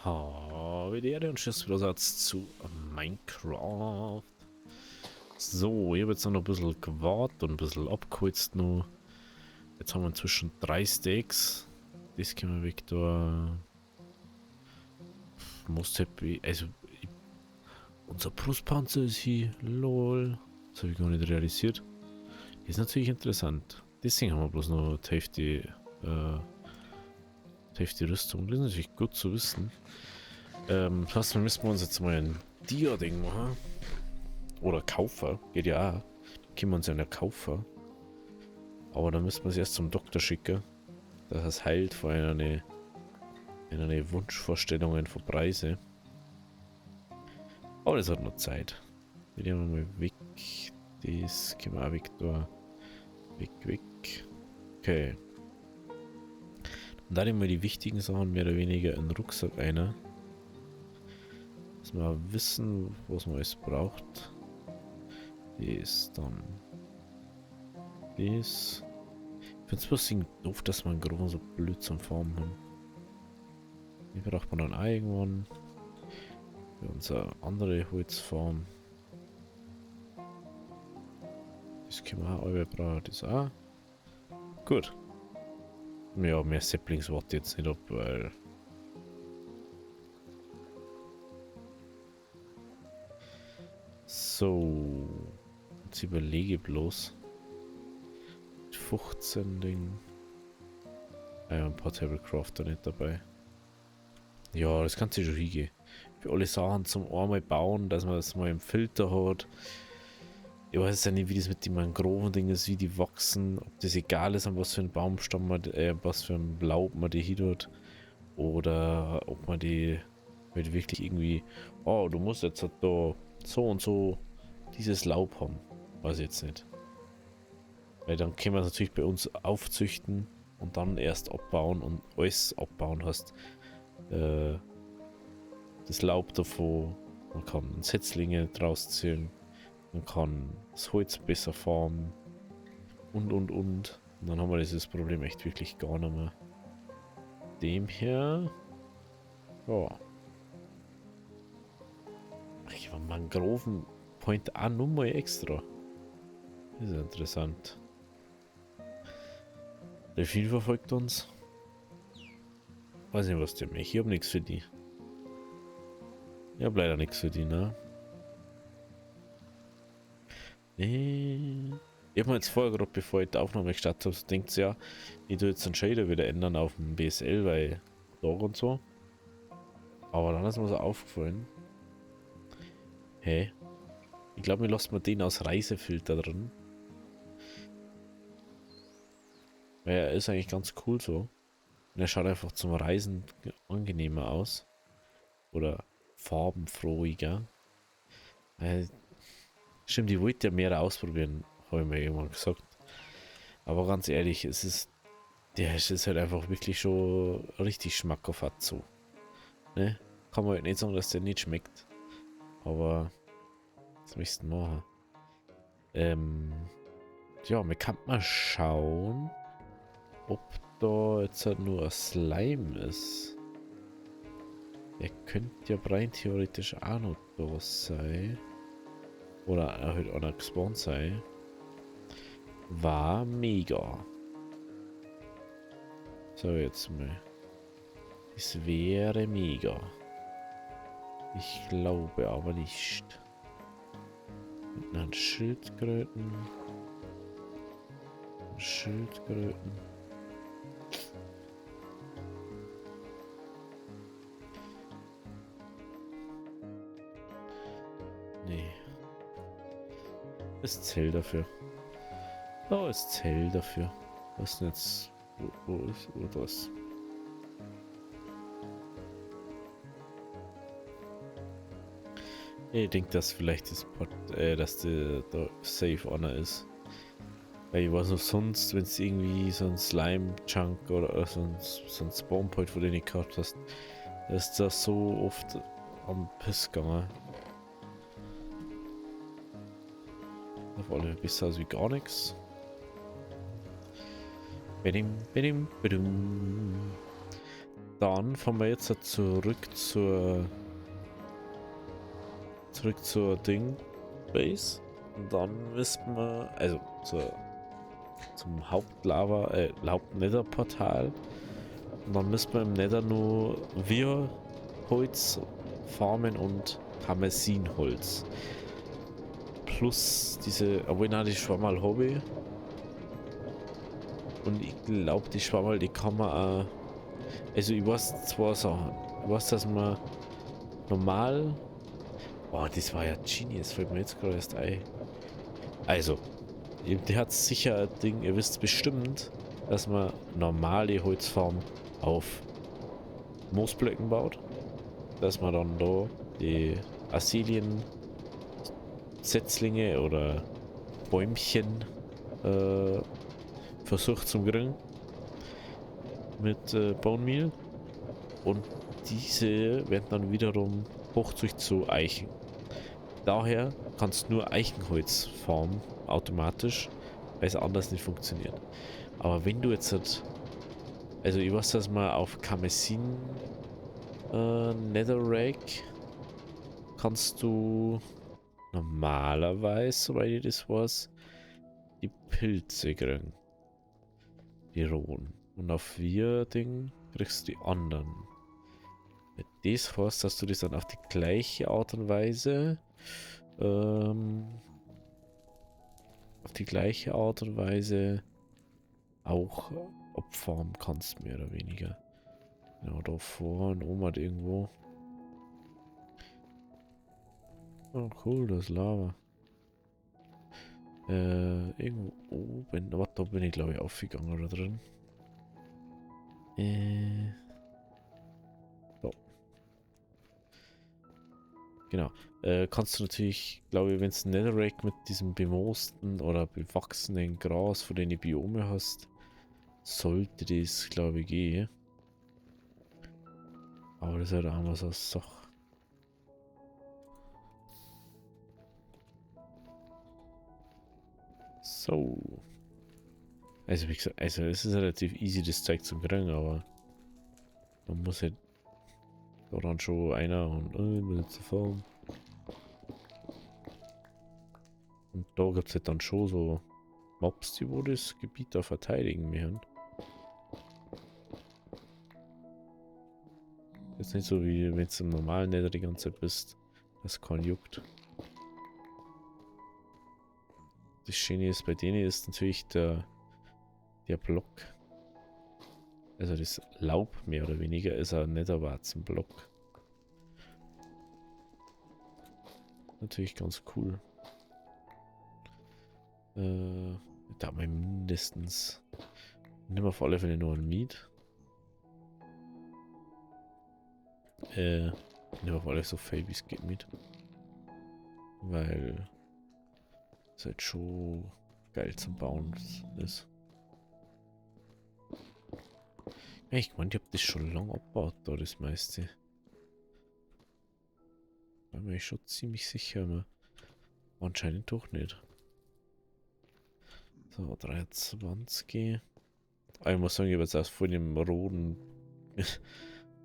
Habe die Erde und Schiffsbesatz zu Minecraft. So, ich habe jetzt noch ein bisschen gewartet und ein bisschen abgeholzt noch. Jetzt haben wir inzwischen 3 Steaks. Das können wir weg da. Also, unser Brustpanzer ist hier. Lol. Das habe ich gar nicht realisiert. Das ist natürlich interessant. Deswegen haben wir bloß noch die Hälfte Rüstung. Das ist natürlich gut zu wissen. Fast müssen wir uns jetzt mal ein Dia-Ding machen. Oder kaufen. Geht ja auch. Können wir uns ja nicht kaufen. Aber dann müssen wir es erst zum Doktor schicken. Dass es heilt vor einer Wunschvorstellungen von Preise. Aber das hat noch Zeit. Die nehmen wir mal weg. Das können wir auch weg da. Weg. Okay. Und da nehmen wir die wichtigen Sachen mehr oder weniger in den Rucksack ein. Dass wir wissen, was man alles braucht. Das dann. Das. Ich finde es bloß doof, dass man grob so blöd zum Formen haben. Hier braucht man dann auch irgendwann. Für unsere andere Holzform. Das können wir auch alle brauchen. Das auch. Gut. Ja, mehr Saplings warte jetzt nicht ab, weil. So. Jetzt überlege bloß. 15 Ding. Ein paar Tablecrafter nicht dabei. Ja, das kann sich schon hingehen. Für alle Sachen zum einmal bauen, dass man das mal im Filter hat. Ich weiß ja nicht, wie das mit den Mangroven-Dingen ist, wie die wachsen. Ob das egal ist, an was für einen Baumstamm man, was für ein Laub man die hier hat. Oder ob man die halt wirklich irgendwie, oh, du musst jetzt halt da so und so dieses Laub haben. Weiß ich jetzt nicht. Weil dann können wir es natürlich bei uns aufzüchten und dann erst abbauen und alles abbauen hast. Das Laub davon, man kann Setzlinge draus ziehen, man kann das Holz besser formen und. Und dann haben wir dieses Problem echt wirklich gar nicht mehr. Dem her, ja. Ich war Mangroven Point auch nur mal extra. Das ist interessant. Delfin verfolgt uns. Weiß nicht, was der macht. Ich hab nichts für die. Ich hab leider nichts für die, ne? Ich hab mir jetzt vorher gerade, bevor ich die Aufnahme gestartet habe, denkt ja, ich tue jetzt den Shader wieder ändern auf dem BSL, weil da und so. Aber dann ist mir so aufgefallen. Hey, ich glaube, mir lässt man den aus Reisefilter drin. Weil er ist eigentlich ganz cool so. Und er schaut einfach zum Reisen angenehmer aus. Oder farbenfrohiger. Stimmt, ich wollte ja mehr ausprobieren, habe ich mir irgendwann gesagt. Aber ganz ehrlich, der ist halt einfach wirklich schon richtig schmackhaft hat so. Ne? Kann man halt nicht sagen, dass der nicht schmeckt. Aber was möchtest du machen? Ja, wir kann mal schauen, ob da jetzt halt nur ein Slime ist. Der könnte ja rein theoretisch auch noch da sein. Oder halt auch noch gespawnt sein. War mega. So, jetzt mal. Es wäre mega. Ich glaube aber nicht. Mit einer Schildkröten. Schildkröten. Nee. Es zählt dafür. Oh, es zählt dafür. Was denn jetzt? Wo ist das? Ich denke, dass vielleicht dass der da safe honor ist. Weil ich weiß noch sonst, wenn es irgendwie so ein Slime-Chunk oder so ein Spawn-Point, von dem ich gehabt hast, ist das so oft am Piss gegangen. Auf alle bis aus wie gar nichts. dann fahren wir jetzt zurück zur Ding Base. Und dann müssten wir, also zum Haupt-Nether-Portal. Und dann müssen wir im Nether nur Wirholz farmen und Karmesinholz. Plus diese, obwohl nein, die Schwammerl Hobby. Und ich glaube, die Schwammerl, die kann man auch. Also ich weiß zwei Sachen. Ich weiß, dass man normal. Boah, das war ja Genius, fällt mir jetzt gerade erst ein. Also, der hat sicher ein Ding, ihr wisst bestimmt, dass man normale Holzfarm auf Moosblöcken baut. Dass man dann da die Azalien, Setzlinge oder Bäumchen versucht zum Grillen mit Bone Meal. Und diese werden dann wiederum hochzüchtet zu Eichen. Daher kannst du nur Eichenholz farmen, automatisch, weil es anders nicht funktioniert. Aber wenn du jetzt also ich weiß, dass man auf Karmesin Netherrack kannst du normalerweise, soweit ich das weiß, die Pilze kriegen. Die rohen. Und auf wir-Ding kriegst du die anderen. Das heißt, dass du das dann auf die gleiche Art und Weise auch abfarmen kannst, mehr oder weniger. Genau, da vorne oben hat irgendwo. Oh cool, das ist Lava. Irgendwo oben. Aber da bin ich glaube ich aufgegangen oder drin. So. Genau. Kannst du natürlich, glaube ich, wenn du Netherrack mit diesem bemoosten oder bewachsenen Gras von den Biome hast, sollte das, glaube ich, gehen. Aber das ist halt auch mal so eine Sache. So. Also wie gesagt, also es ist relativ easy, das Zeug zu kriegen, aber man muss halt da dann schon einer und mit zu fahren. Und da gibt es halt dann schon so Mobs, die wo das Gebiet da verteidigen müssen. Ist nicht so wie wenn du im normalen Nether die ganze Zeit bist, das kein juckt. Das Schöne ist bei denen ist natürlich der Block. Also das Laub mehr oder weniger ist ein Netherwarzenblock. Natürlich ganz cool. Da haben wir mindestens. Nimm auf alle Fälle nur ein Miet. Nimm auf alle so viel wie es geht mit. Weil es halt schon geil zum Bauen ist. Ja, ich meine, ich habe das schon lange abgebaut, da das meiste. Da bin ich schon ziemlich sicher, aber anscheinend doch nicht. So, 23. Aber ich muss sagen, ich habe jetzt erst vor dem roten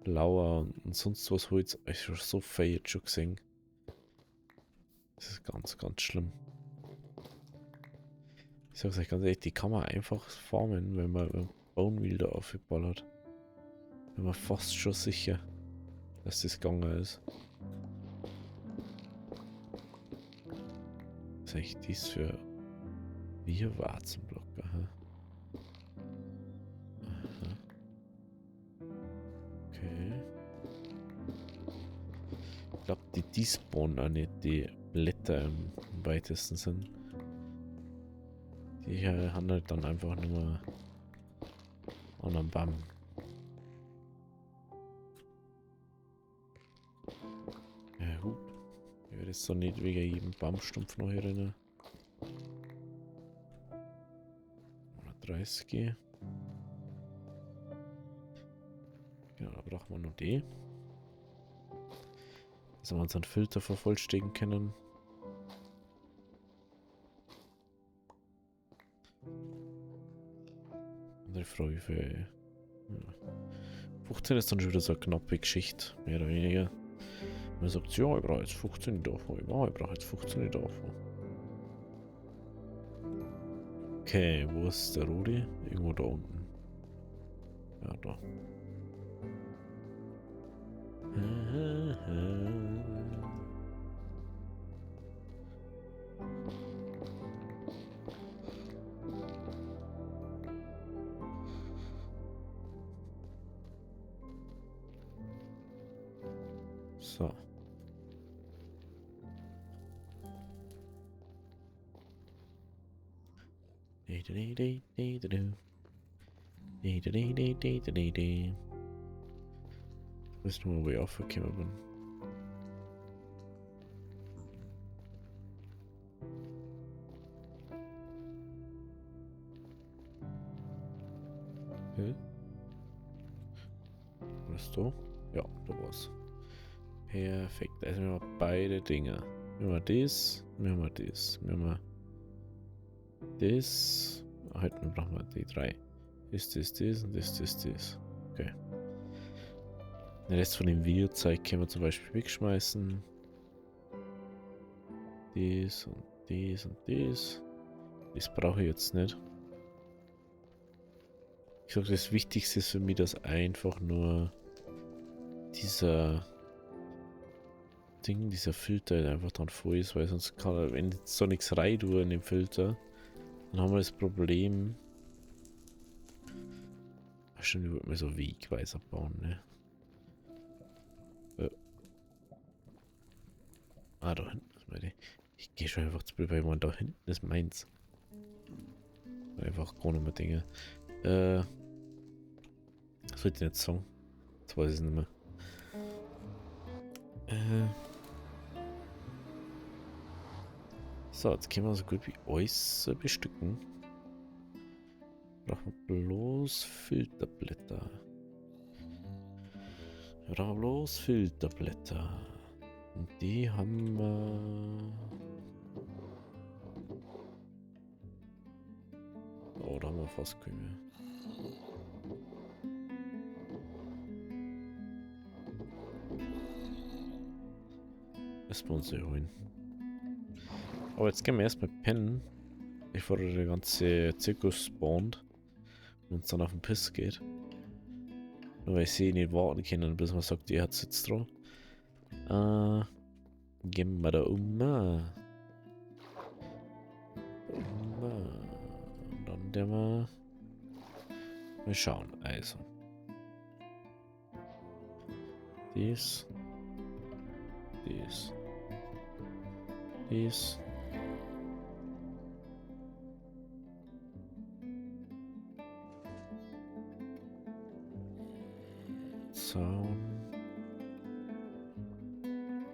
Lauer und sonst was Holz schon so viel jetzt schon gesehen. Das ist ganz, ganz schlimm. Ich sag's euch ganz ehrlich, die kann man einfach farmen, wenn man Bone Meal da aufgeballert. Bin mir fast schon sicher, dass das gegangen ist. Was ist eigentlich dies für Warzenblock? Aha. Aha. Okay. Ich glaube, die despawnen auch nicht, die Blätter im weitesten Sinn. Die hier haben halt dann einfach nur an einem Baum. Ja gut. Ich werde jetzt doch nicht wegen jedem Baumstumpf noch hier rein. 30. Genau, da brauchen wir nur die. Dass wir unseren Filter vervollständigen können. Andere Frage für 15 ist dann schon wieder so eine knappe Geschichte, mehr oder weniger. Man sagt, ja, ich brauche jetzt 15 davon, ich brauche jetzt 15 davon. Okay, wo ist der Rudi? Irgendwo da unten. Ja, da. So. Wissen wir, wo ich aufgekommen bin. Okay. Was da? Ja, da war's. Perfekt, also wir haben beide Dinge. Wir haben das, wir haben das, wir haben das. Halt, wir brauchen die drei. Das und das. Okay. Den Rest von dem Videozeug können wir zum Beispiel wegschmeißen. Das und das und das. Das brauche ich jetzt nicht. Ich sage, das Wichtigste ist für mich, dass einfach nur dieser Filter einfach dann voll ist, weil sonst kann, wenn jetzt so nichts rein tue in dem Filter, dann haben wir das Problem. Ach stimmt, ich wollte mir so Wegweiser bauen, ne? Ah, da hinten ist meine. Ich gehe schon einfach zu blöd, weil man da hinten ist meins. Einfach ohne mehr Dinge. Was soll ich denn jetzt sagen? Jetzt weiß ich es nicht mehr. So, jetzt können wir so gut wie alles bestücken. Brauchen wir bloß Filterblätter. Und die haben wir. Oh, da haben wir fast keine. Müssen wir uns holen. Aber jetzt gehen wir erstmal pennen, bevor der ganze Zirkus spawnt und uns dann auf den Piss geht. Nur weil ich sie nicht warten können, bis man sagt, ihr hat jetzt dran. Gehen wir da um. Und dann der mal schauen. Also. Dies. Zaun.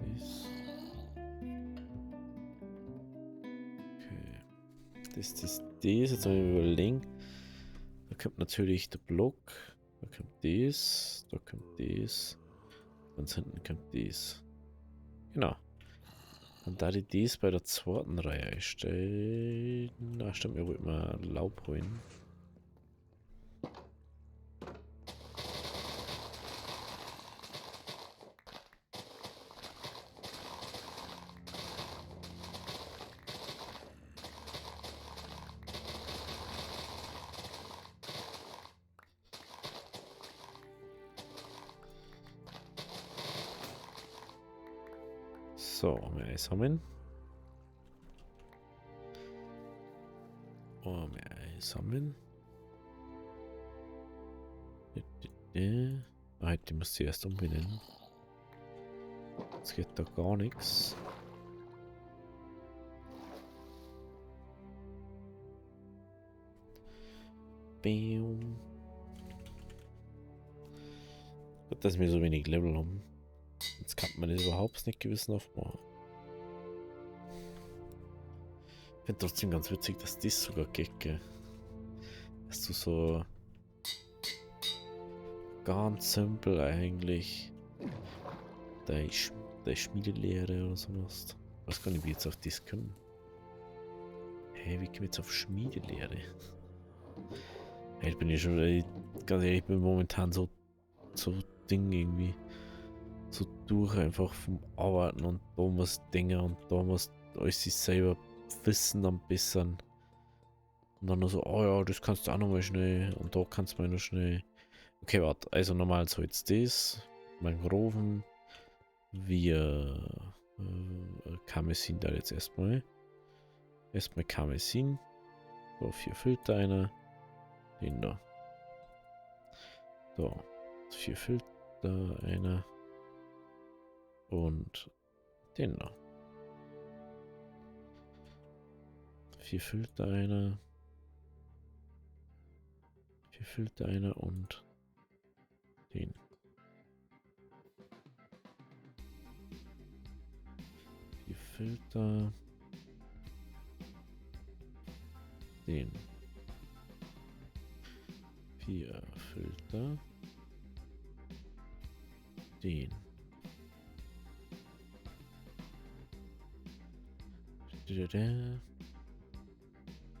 Dies. Okay. Das. Jetzt mal überlegen. Da kommt natürlich der Block. Da kommt das. Da kommt das. Ganz hinten kommt das. Genau. Und da die das bei der zweiten Reihe einstellen. Na stimmt, wir wollten mal Laub holen. So, wir Eis haben. Ah, die muss ich erst umbenennen. Jetzt geht da gar nichts. Bam. Gut, dass wir so wenig Level haben. Jetzt kann man das überhaupt nicht gewissenhaft machen. Ich finde trotzdem ganz witzig, dass das sogar geht, gell? Dass du so ganz simpel eigentlich deine Schmiedelehre oder so machst. Ich weiß gar nicht, wie jetzt auf das können. Hey, wie komme ich jetzt auf Schmiedelehre? Hey, ich bin ja schon, ganz ehrlich, ich bin momentan so so Ding irgendwie. So durch einfach vom Arbeiten und da muss Dinge und da muss alles sich selber wissen dann bessern. Und dann nur so, oh ja, das kannst du auch nochmal schnell und da kannst du mal noch schnell. Okay, warte, also normal so jetzt das, Mangroven, wir Karmesin da jetzt erstmal. Erstmal Karmesin. So, 4 Filter einer. Den da. So, 4 Filter einer. Und den da. 4 Filter einer. 4 Filter einer und den. 4 Filter. Den. 4 Filter. Den.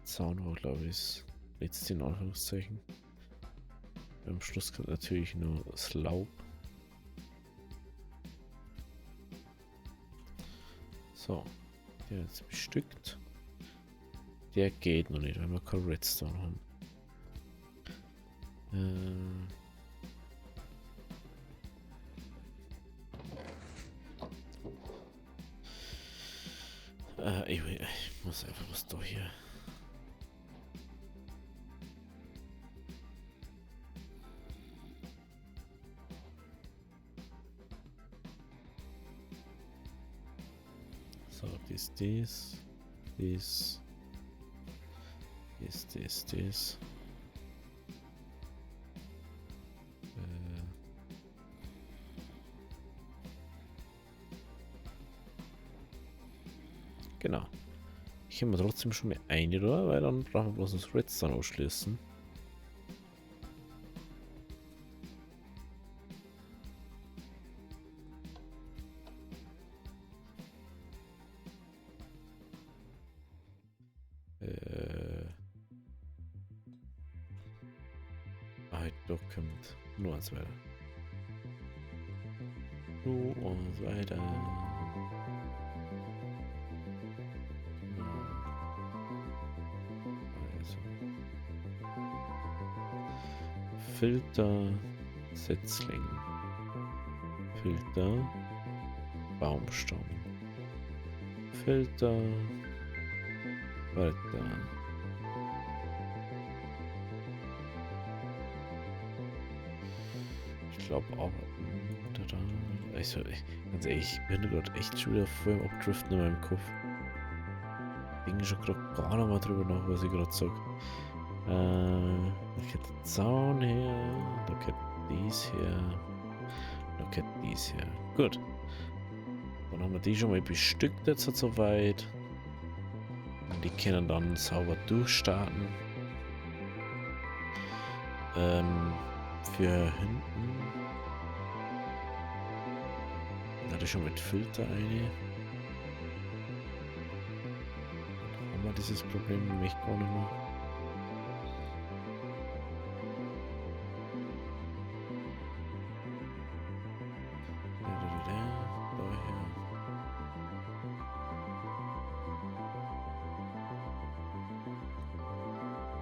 Zaunrohr, glaube ich, ist jetzt in Anführungszeichen. Am Schluss kommt natürlich nur das Laub. So, der jetzt bestückt. Der geht noch nicht, weil wir kein Redstone haben. Ich muss einfach was da hier. So, das. Genau. Ich habe mir trotzdem schon mal eine da, weil dann brauchen wir bloß das Redstone ausschließen. Da kommt nur eins weiter. Nur eins weiter. Also. Filter, Setzling. Filter, Baumstamm. Filter, weiter. Ich glaube auch. Also, ganz ehrlich, ich bin gerade echt schon wieder voll im Abdriften in meinem Kopf. Ich denke schon gerade gar nicht mal drüber nach, was ich gerade sage. Da geht der Zaun her, da geht dies her, da geht dies her. Gut. Dann haben wir die schon mal bestückt jetzt soweit. Und die können dann sauber durchstarten. Für hinten. Da hatte ich schon mit Filter eine. Dann haben wir dieses Problem nämlich gar nicht mehr.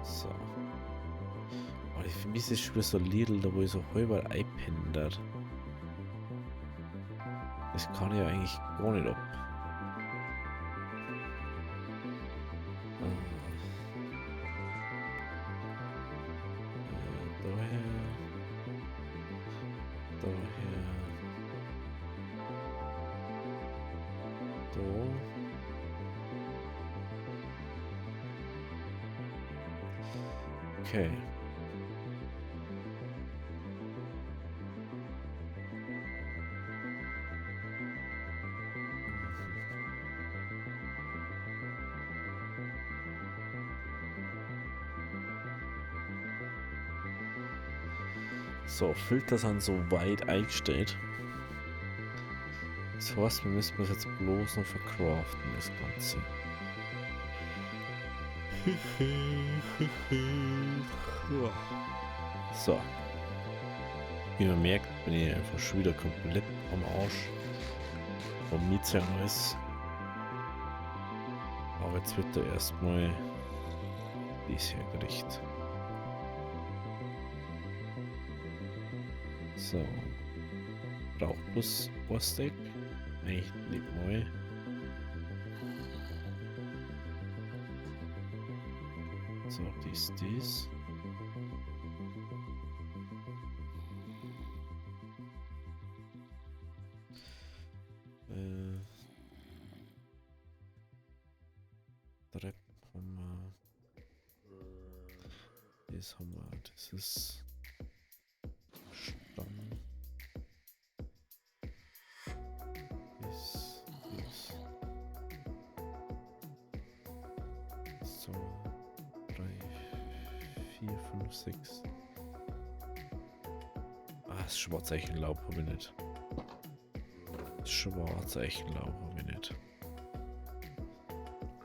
So. Aber für mich ist es schon wieder so Lidl, da wo ich so halber einpendert. Das kann ich ja eigentlich gar nicht ab. Daher. Okay. So, Filter sind so weit eingestellt. Das heißt, wir müssen das jetzt bloß noch verkraften, das Ganze. So. Wie man merkt, bin ich einfach schon wieder komplett am Arsch. Vom Mietshang alles. Aber jetzt wird da erstmal das hergerichtet. So. Braucht bloß ein Steak. Eigentlich nicht mal. So, dies. Treppen haben wir. Das haben wir. Das ist Stamm. Das. So. 3, 4, 5, 6. Ah, das Schwarzeichenlaub habe ich nicht. Das Schwarzeichenlaub habe ich nicht.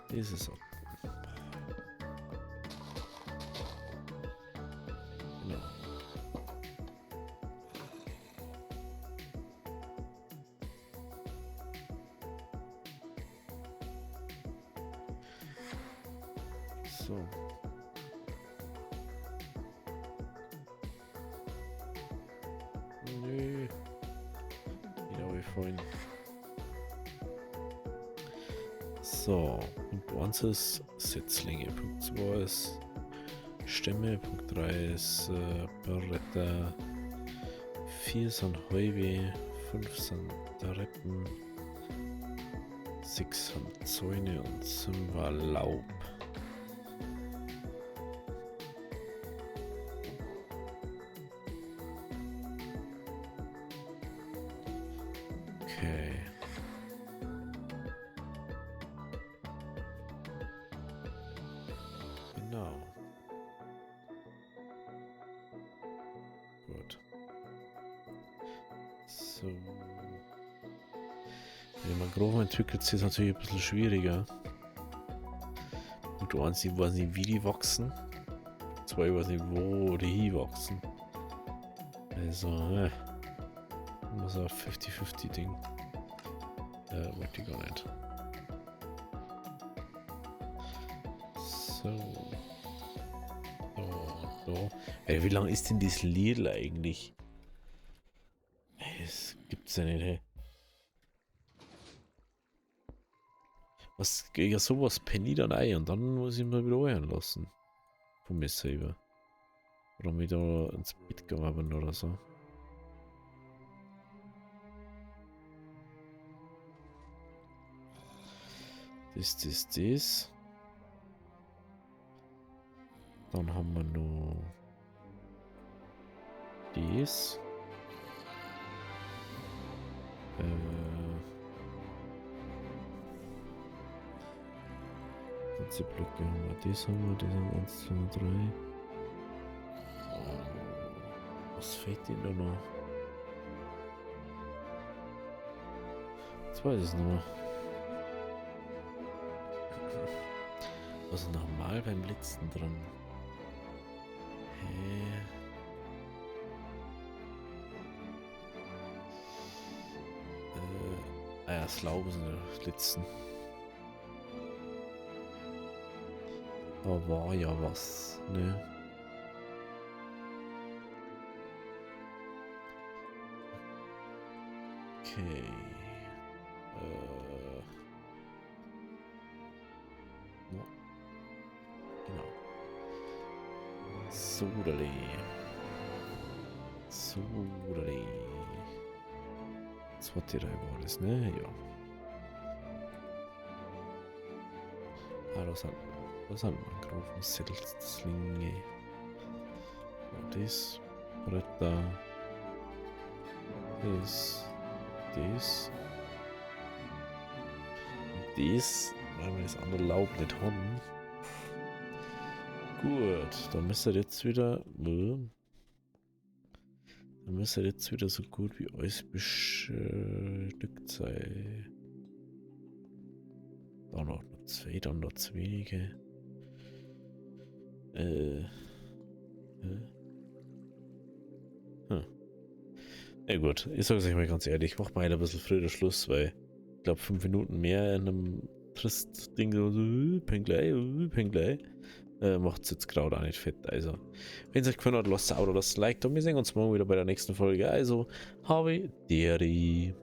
Das ist auch. Genau. So. Nö. Wieder wie vorhin. So. Punkt 1 ist Setzlinge. Punkt 2 ist Stämme. Punkt 3 ist Bretter. 4 sind Häube. 5 sind Treppen. 6 sind Zäune und 7 war Laub. Okay. Genau. Gut. So. Wenn man grob entwickelt, ist es natürlich ein bisschen schwieriger. Und du eins, ich weiß nicht, wie die wachsen. 2, ich weiß nicht, wo die hinwachsen. Also, muss ein 50-50 Ding. Wollte ich gar nicht. So. So. Ey, wie lang ist denn dieses Lied eigentlich? Ey, das gibt's ja nicht, hey. Was, ja, sowas penne ich dann ein und dann muss ich mal wieder hören lassen. Von mir selber. Oder mich da ins Bett graben oder so. Das. Dann haben wir noch das. Ganze Blöcke haben wir. Das haben wir 1, 2, 3. Was fehlt denn da noch? Jetzt weiß ich es nicht mehr. Was ist normal beim letzten dran? Hä? Ja, das Laub ist der letzten. Da war ja was, ne? Okay. Ja. Genau. Sodali. Zweite Reihe war das, ne? Ja. Ah, das sind Mangroven, Setzlinge. Ja, das. Bretter. Das. Weil wir das andere Laub nicht haben. Gut, dann müsste jetzt wieder. Dann müsste jetzt wieder so gut wie alles bestückt sein. Da noch 2, dann noch 2 wenige. Ja gut, ich sage es euch mal ganz ehrlich, ich mache mal ein bisschen früher Schluss, weil ich glaube 5 Minuten mehr in einem Trist-Ding so, Penglei, macht es jetzt gerade auch nicht fett. Also, wenn es euch gefallen hat, lasst ein Abo, lasst ein Like da. Wir sehen uns morgen wieder bei der nächsten Folge. Also, habe Deri.